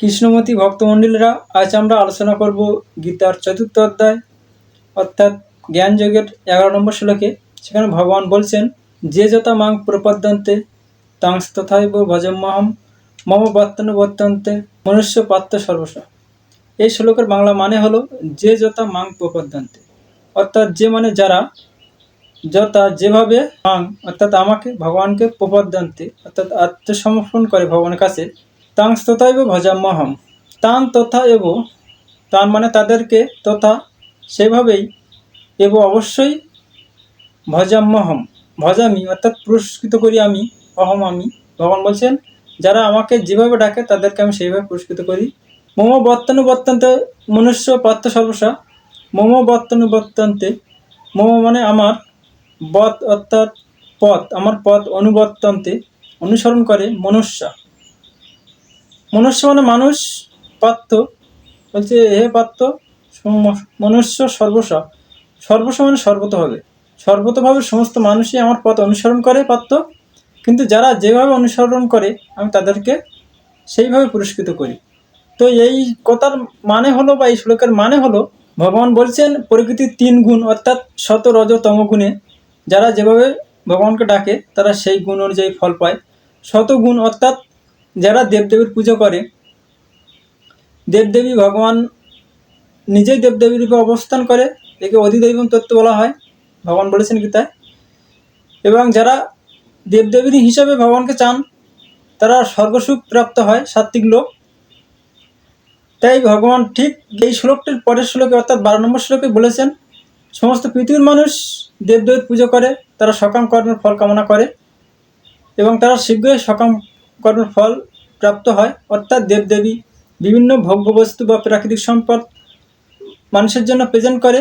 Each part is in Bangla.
কৃষ্ণমতী ভক্তমণ্ডলীরা, আজ আমরা আলোচনা করব গীতার ৪র্থ অধ্যায় অর্থাৎ জ্ঞানযোগের ১১ নম্বর শ্লোকে। সেখানে ভগবান বলছেন, যে যথা মাং প্রপদ্যন্তে তাংস্তথাইব ভজম্যহম মম বর্তন্তে মনুষ্য পাত্র সর্বস্ব। এই শ্লোকের বাংলা মানে হলো যে যথা মাং প্রপদ্যন্তে, অর্থাৎ যে মানে যারা, যথা যেভাবে, মাং অর্থাৎ আমাকে, ভগবানকে, প্রপদ্যন্তে অর্থাৎ আত্মসমর্পণ করে ভগবানের কাছে, তাং তথাইব ভজাম্যহম, তান তথা এব, তান মানে তাদেরকে, তথা সেভাবেই, এব অবশ্যই, ভজাম্যহম ভজামি অর্থাৎ পুরস্কৃত করি আমি, অহম আমি। ভগবান বলছেন যারা আমাকে যেভাবে ডাকে তাদেরকে আমি সেইভাবে পুরস্কৃত করি। মম বর্তন্তে মনুষ্য পার্থ সর্বস্বা। মম বর্তন্তে, মম মানে আমার, বৎ অর্থাৎ পথ, আমার পথ, অনুবর্তন্তে অনুসরণ করে, মনুষ্য মানে মানুষ, পার্থ বলছে হে পার্থ, মনুষ্য সর্বস্ব মানে সর্বতভাবে, সর্বতভাবে সমস্ত মানুষই আমার পথ অনুসরণ করে পার্থ, কিন্তু যারা যেভাবে অনুসরণ করে আমি তাদেরকে সেইভাবে পুরস্কৃত করি। তো এই কথার মানে হলো, বা এই শ্লোকের মানে হলো, ভগবান বলছেন প্রকৃতির ৩ গুণ অর্থাৎ সত রজ তম গুণে যারা যেভাবে ভগবানকে ডাকে তারা সেই গুণ অনুযায়ী ফল পায়। শতগুণ অর্থাৎ যারা দেবদেবীর পুজো করে, দেবদেবী ভগবান নিজেই দেবদেবীর রূপে অবস্থান করে, একে অধিদৈবম তত্ত্ব বলা হয়, ভগবান বলেছেন গীতায়। এবং যারা দেবদেবীর হিসাবে ভগবানকে চান তারা স্বর্গসুখ প্রাপ্ত হয়, সাত্ত্বিক লোক। তাই ভগবান ঠিক এই শ্লোকটির পরের শ্লোকে অর্থাৎ ১২ নম্বর শ্লোকে বলেছেন, সমস্ত পৃথিবীর মানুষ দেবদেবীর পুজো করে, তারা সকাম কর্মের ফল কামনা করে এবং তারা শীঘ্রই সকাম কর্মের ফল প্রাপ্ত হয়। অর্থাৎ দেবদেবী বিভিন্ন ভোগ্যবস্তু বা প্রাকৃতিক সম্পদ মানুষের জন্য প্রেজেন্ট করে,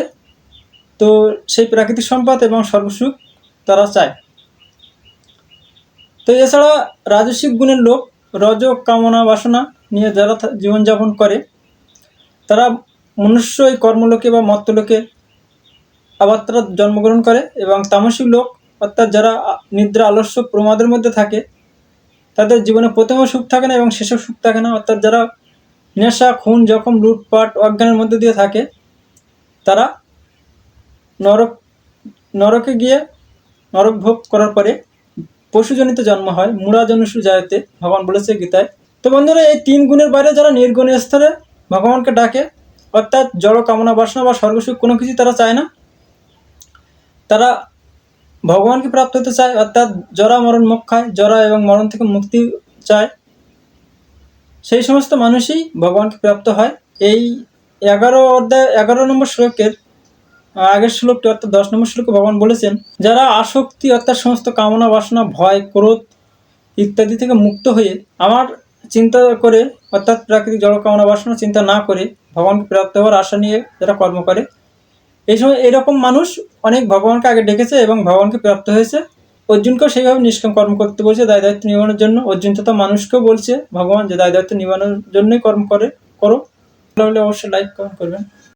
তো সেই প্রাকৃতিক সম্পদ এবং সর্বসুখ তারা চায়। তো এছাড়া রাজসিক গুণের লোক, রজ কামনা বাসনা নিয়ে যারা জীবনযাপন করে, তারা মনুষ্য এই কর্মলোকে বা মর্ত্যলোকে আবার তারা জন্মগ্রহণ করে। এবং তামসিক লোক অর্থাৎ যারা নিদ্রা আলস্য প্রমাদের মধ্যে থাকে, তাদের জীবনে প্রথমেও সুখ থাকে না এবং শেষেও সুখ থাকে না। অর্থাৎ যারা নেশা, খুন, জখম, লুটপাট, অজ্ঞানের মধ্যে দিয়ে থাকে, তারা নরকে গিয়ে নরক ভোগ করার পরে পশুজনিত জন্ম হয়, মূঢ়াজনুষু জায়তে, ভগবান বলেছে গীতায়। তো বন্ধুরা, এই ৩ গুণের বাইরে যারা নির্গুণ স্তরে ভগবানকে ডাকে, অর্থাৎ জড় কামনা বাসনা বা স্বর্গসুখ কোনো কিছু তারা চায় না, তারা ভগবানকে প্রাপ্ত হতে চায়, অর্থাৎ জরা মরণ মোক্ষায়, জরা এবং মরণ থেকে মুক্তি চায়, সেই সমস্ত মানুষই ভগবানকে প্রাপ্ত হয়। এই ১১ নম্বর শ্লোকের আগের শ্লোকটি অর্থাৎ ১০ নম্বর শ্লোকে ভগবান বলেছেন, যারা আসক্তি অর্থাৎ সমস্ত কামনা বাসনা, ভয়, ক্রোধ ইত্যাদি থেকে মুক্ত হয়ে আমার চিন্তা করে, অর্থাৎ প্রাকৃতিক জড় কামনা বাসনা চিন্তা না করে ভগবানকে প্রাপ্ত হওয়ার আশা নিয়ে যারা কর্ম করে, এই সময় এরকম মানুষ অনেক ভগবানকে আগে ডেকেছে এবং ভগবানকে প্রাপ্ত হয়েছে। অর্জুনকেও সেইভাবে নিষ্কাম কর্ম করতে বলছে, দায় দায়িত্ব নিবানোর জন্য। অর্জুন তথা মানুষকেও বলছে ভগবান যে দায় দায়িত্ব নিবানোর জন্যই কর্ম করো। তাহলে অবশ্যই লাইক কমেন্ট করবেন।